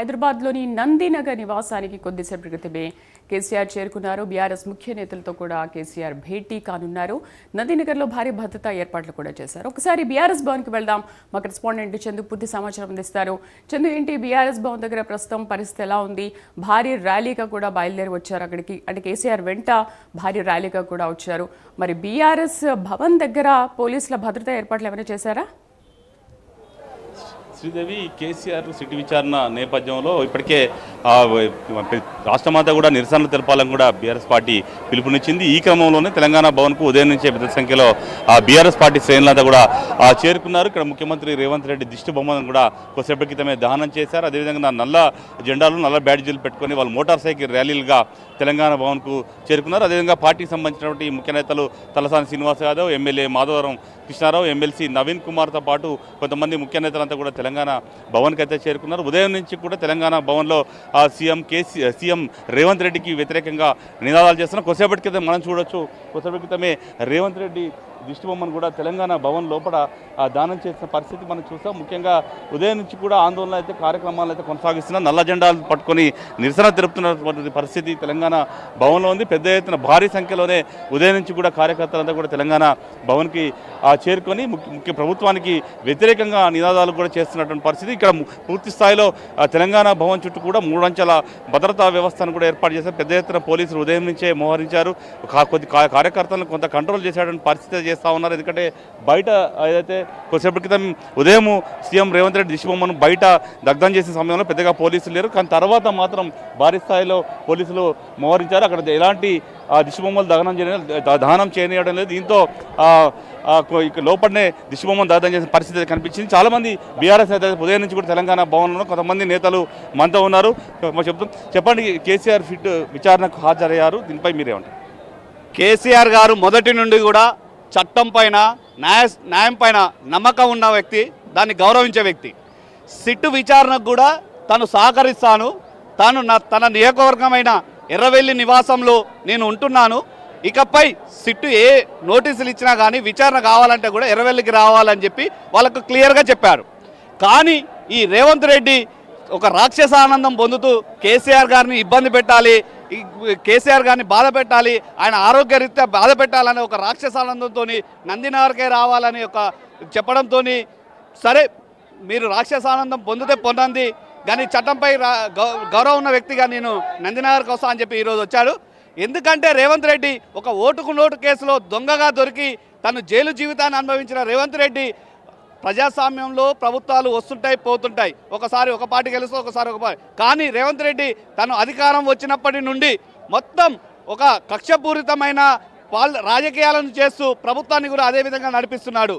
హైదరాబాద్లోని నందినగర్ నివాసానికి కొద్దిసేపటి క్రితమే కేసీఆర్ చేరుకున్నారు. బీఆర్ఎస్ ముఖ్య నేతలతో కూడా కేసీఆర్ భేటీ కానున్నారు. నందినగర్లో భారీ భద్రతా ఏర్పాట్లు కూడా చేశారు. ఒకసారి బీఆర్ఎస్ భవన్కి వెళ్దాం. మా కరెస్పాండెంట్ చందు పూర్తి సమాచారం అందిస్తారు. చందు, ఏంటి బీఆర్ఎస్ భవన్ దగ్గర ప్రస్తుతం పరిస్థితి ఎలా ఉంది? భారీ ర్యాలీగా కూడా బయలుదేరి వచ్చారు అక్కడికి, అంటే కేసీఆర్ వెంట భారీ ర్యాలీగా కూడా వచ్చారు. మరి బీఆర్ఎస్ భవన్ దగ్గర పోలీసుల భద్రతా ఏర్పాట్లు ఏమైనా చేశారా? శ్రీదేవి, కేసీఆర్ సిటీ విచారణ నేపథ్యంలో ఇప్పటికే రాష్ట్రమంతా కూడా నిరసనలు తెలపాలని కూడా బీఆర్ఎస్ పార్టీ పిలుపునిచ్చింది. ఈ క్రమంలోనే తెలంగాణ భవన్కు ఉదయం నుంచే పెద్ద సంఖ్యలో బీఆర్ఎస్ పార్టీ శ్రేణులంతా కూడా చేరుకున్నారు. ఇక్కడ ముఖ్యమంత్రి రేవంత్ రెడ్డి దిష్టి బొమ్మను కూడా కొద్దిసేపటి క్రితమే దహనం చేశారు. అదేవిధంగా నల్ల జెండాలు, నల్ల బ్యాడ్జీలు పెట్టుకొని వాళ్ళు మోటార్ సైకిల్ ర్యాలీలుగా తెలంగాణ భవన్కు చేరుకున్నారు. అదేవిధంగా పార్టీకి సంబంధించినటువంటి ముఖ్య నేతలు తలసాని శ్రీనివాస్ యాదవ్, ఎమ్మెల్యే మాధవరం కృష్ణారావు, ఎమ్మెల్సీ నవీన్ కుమార్తో పాటు కొంతమంది ముఖ్య నేతలంతా కూడా తెలంగాణ భవన్కి అయితే చేరుకున్నారు. ఉదయం నుంచి కూడా తెలంగాణ భవన్లో సీఎం రేవంత్ రెడ్డికి వ్యతిరేకంగా నినాదాలు చేస్తున్నారు. కొద్దిసేపటి క్రితం మనం చూడొచ్చు, కొద్దిసేపటి క్రితమే రేవంత్ రెడ్డి దిష్టి బొమ్మను కూడా తెలంగాణ భవన్ లోపల దానం చేసిన పరిస్థితి మనం చూస్తాం. ముఖ్యంగా ఉదయం నుంచి కూడా ఆందోళన అయితే కార్యక్రమాలు అయితే కొనసాగిస్తున్నారు. నల్ల జెండాలు పట్టుకొని నిరసన తెలుపుతున్నటువంటి పరిస్థితి తెలంగాణ భవన్లో ఉంది. పెద్ద ఎత్తున భారీ సంఖ్యలోనే ఉదయం నుంచి కూడా కార్యకర్తలంతా కూడా తెలంగాణ భవన్కి చేరుకొని ముఖ్య ప్రభుత్వానికి వ్యతిరేకంగా నినాదాలు కూడా చేస్తున్నటువంటి పరిస్థితి. ఇక్కడ పూర్తి స్థాయిలో తెలంగాణ భవన్ చుట్టూ కూడా 3 అంచెల భద్రతా వ్యవస్థను కూడా ఏర్పాటు చేశారు. పెద్ద ఎత్తున పోలీసులు ఉదయం నుంచే మోహరించారు. కొద్ది కార్యకర్తలను కొంత కంట్రోల్ చేసేటువంటి పరిస్థితి చేస్తూ ఉన్నారు. ఎందుకంటే బయట ఏదైతే కొద్దిసేపటి క్రితం ఉదయం సీఎం రేవంత్ రెడ్డి దిష్టి బొమ్మను బయట దగ్ధం చేసిన సమయంలో పెద్దగా పోలీసులు లేరు. కానీ తర్వాత మాత్రం భారీ స్థాయిలో పోలీసులు మోహరించారు. అక్కడ ఎలాంటి దిష్టి బొమ్మలు దహనం చేయడం లేదు. దీంతో లోపలనే దిష్టి బొమ్మను దగ్ధం చేసిన పరిస్థితి కనిపించింది. చాలామంది బీఆర్ఎస్ నేతలు ఉదయం నుంచి కూడా తెలంగాణ భవన్లో కొంతమంది నేతలు మనతో ఉన్నారు. చెప్పండి, కేసీఆర్ విచారణకు హాజరయ్యారు, దీనిపై మీరేమంటారు? కేసీఆర్ గారు మొదటి నుండి కూడా చట్టం పైన న్యాయం పైన నమ్మకం ఉన్న వ్యక్తి, దాన్ని గౌరవించే వ్యక్తి. సిట్టు విచారణకు కూడా తను సహకరిస్తాను, తన నియోజకవర్గమైన ఎర్రవెల్లి నివాసంలో నేను ఉంటున్నాను, ఇకపై సిట్టు ఏ నోటీసులు ఇచ్చినా కానీ విచారణ కావాలంటే కూడా ఎర్రవెల్లికి రావాలని చెప్పి వాళ్ళకు క్లియర్గా చెప్పారు. కానీ ఈ రేవంత్ రెడ్డి ఒక రాక్షస ఆనందం పొందుతూ కేసీఆర్ గారిని ఇబ్బంది పెట్టాలి, కేసీఆర్ గారిని బాధ పెట్టాలి, ఆయన ఆరోగ్యరీత్యా బాధ పెట్టాలని ఒక రాక్షసానందంతో నందినగర్కే రావాలని ఒక చెప్పడంతో, సరే మీరు రాక్షసానందం పొందితే పొందండి కానీ చట్టంపై గౌరవం ఉన్న వ్యక్తిగా నేను నందినగర్కి వస్తా అని చెప్పి ఈరోజు వచ్చాడు. ఎందుకంటే రేవంత్ రెడ్డి ఒక ఓటుకు నోటు కేసులో దొంగగా దొరికి తను జైలు జీవితాన్ని అనుభవించిన రేవంత్ రెడ్డి ప్రజాస్వామ్యంలో ప్రభుత్వాలు వస్తుంటాయి పోతుంటాయి, ఒకసారి ఒక పార్టీ గెలుస్తూ ఒకసారి ఒక పార్టీ. కానీ రేవంత్ రెడ్డి తను అధికారం వచ్చినప్పటి నుండి మొత్తం ఒక కక్షపూరితమైన రాజకీయాలను చేస్తూ ప్రభుత్వాన్ని కూడా అదేవిధంగా నడిపిస్తున్నాడు.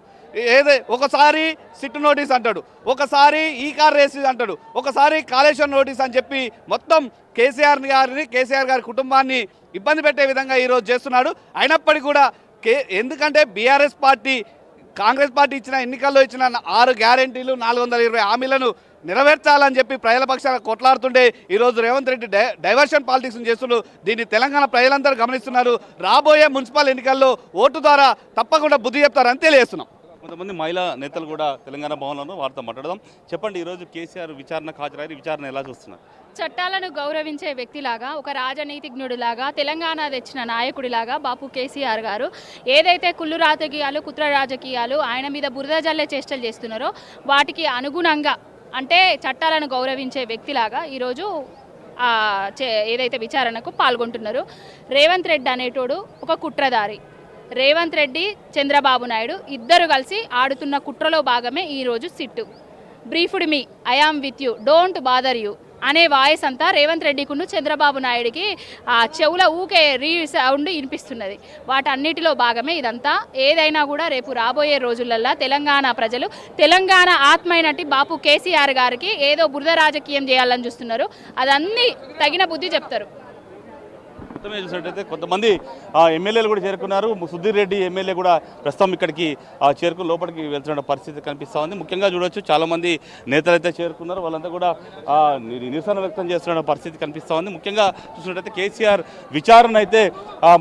ఒకసారి సిట్ నోటీస్ అంటాడు, ఒకసారి ఈ కార్ రేసి అంటాడు, ఒకసారి కాళేశ్వరం నోటీస్ అని చెప్పి మొత్తం కేసీఆర్ గారి కుటుంబాన్ని ఇబ్బంది పెట్టే విధంగా ఈరోజు చేస్తున్నాడు. అయినప్పటికీ కూడా ఎందుకంటే బీఆర్ఎస్ పార్టీ కాంగ్రెస్ పార్టీ ఇచ్చిన ఎన్నికల్లో ఇచ్చిన 6 గ్యారెంటీలు 420 హామీలను నెరవేర్చాలని చెప్పి ప్రజల పక్షాన కొట్లాడుతుంటే ఈరోజు రేవంత్ రెడ్డి డైవర్షన్ పాలిటిక్స్ చేస్తున్నారు. దీన్ని తెలంగాణ ప్రజలందరూ గమనిస్తున్నారు. రాబోయే మున్సిపల్ ఎన్నికల్లో ఓటు ద్వారా తప్పకుండా బుద్ధి చెప్తారని తెలియజేస్తున్నాం. కొంతమంది మహిళా నేతలు కూడా తెలంగాణ భవన్లో వారితో మాట్లాడదాం. చెప్పండి, ఈరోజు కేసీఆర్ విచారణకు హాజరయ్యారు, విచారణ ఎలా చూస్తున్నారు? చట్టాలను గౌరవించే వ్యక్తిలాగా, ఒక రాజనీతిజ్ఞుడిలాగా, తెలంగాణ తెచ్చిన నాయకుడిలాగా బాపు కేసీఆర్ గారు ఏదైతే కుళ్ళు రాజకీయాలు, కుట్ర రాజకీయాలు, ఆయన మీద బురద జల్లే చేష్టలు చేస్తున్నారో వాటికి అనుగుణంగా, అంటే చట్టాలను గౌరవించే వ్యక్తిలాగా ఈరోజు ఏదైతే విచారణకు పాల్గొంటున్నారు. రేవంత్ రెడ్డి అనేటోడు ఒక కుట్రదారి. రేవంత్ రెడ్డి, చంద్రబాబు నాయుడు ఇద్దరు కలిసి ఆడుతున్న కుట్రలో భాగమే ఈరోజు SIT. Briefed me, I am with you, don't bother you అనే వాయిస్ అంతా రేవంత్ రెడ్డికును చంద్రబాబు నాయుడికి చెవుల ఊకే రీసౌండ్ వినిపిస్తున్నది. వాటన్నిటిలో భాగమే ఇదంతా. ఏదైనా కూడా రేపు రాబోయే రోజులల్లో తెలంగాణ ప్రజలు తెలంగాణ ఆత్మైనట్టి బాపు కేసీఆర్ గారికి ఏదో బురద రాజకీయం చేయాలని చూస్తున్నారు. అదన్నీ తగిన బుద్ధి చెప్తారు. చూసినట్టయితే కొంతమంది ఎమ్మెల్యేలు కూడా చేరుకున్నారు. సుధీర్ రెడ్డి ఎమ్మెల్యే కూడా ప్రస్తుతం ఇక్కడికి చేరుకుని లోపలికి వెళ్తున్న పరిస్థితి కనిపిస్తూ ఉంది. ముఖ్యంగా చూడవచ్చు, చాలామంది నేతలు అయితే చేరుకున్నారు. వాళ్ళంతా కూడా నిరసన వ్యక్తం చేస్తున్న పరిస్థితి కనిపిస్తూ ఉంది. ముఖ్యంగా చూసినట్టయితే కేసీఆర్ విచారణ అయితే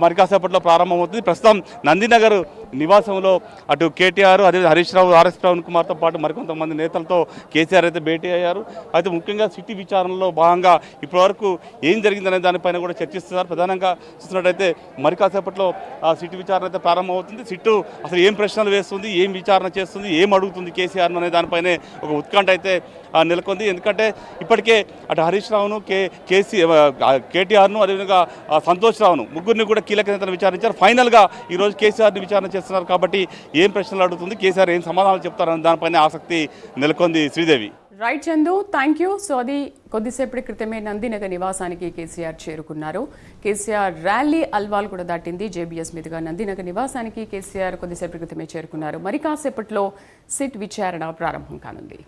మరి కాసేపట్లో ప్రారంభమవుతుంది. ప్రస్తుతం నందినగర్ నివాసంలో అటు కేటీఆర్ అదే హరీష్ రావు ఆర్ఎస్ ప్రవీణ్ కుమార్తో పాటు మరికొంతమంది నేతలతో కేసీఆర్ అయితే భేటీ అయ్యారు. అయితే ముఖ్యంగా సిటీ విచారణలో భాగంగా ఇప్పటివరకు ఏం జరిగిందనే దానిపైన కూడా చర్చిస్తున్నారు. ప్రధానంగా చూస్తున్నట్టయితే మరి కాసేపట్లో సిటీ విచారణ అయితే ప్రారంభమవుతుంది. సిట్టు అసలు ఏం ప్రశ్నలు వేస్తుంది, ఏం విచారణ చేస్తుంది, ఏం అడుగుతుంది కేసీఆర్ అనే దానిపైనే ఒక ఉత్కంఠ అయితే నెలకొంది. ఎందుకంటే ఇప్పటికే అటు హరీష్ రావును కేటీఆర్ను అదేవిధంగా సంతోష్ రావును ముగ్గురిని కూడా కీలక నేతలు విచారించారు. ఫైనల్గా ఈరోజు కేసీఆర్ని విచారణ చేస్తున్నారు. కాబట్టి ఏం ప్రశ్నలు అడుగుతుంది, కేసీఆర్ ఏం సమాధానాలు చెప్తారనే దానిపైన ఆసక్తి నెలకొంది. Sridevi. Right Chandu, thank you. So అది కొద్దిసేపటి క్రితమే నందినగర్ నివాసానికి కేసీఆర్ చేరుకున్నారు. కేసీఆర్ ర్యాలీ అల్వాల్ కూడా దాటింది. జేబీఎస్ మీదుగా నందినగర్ నివాసానికి కేసీఆర్ కొద్దిసేపటి క్రితమే చేరుకున్నారు. మరి కాసేపట్లో సిట్ విచారణ ప్రారంభం కానుంది.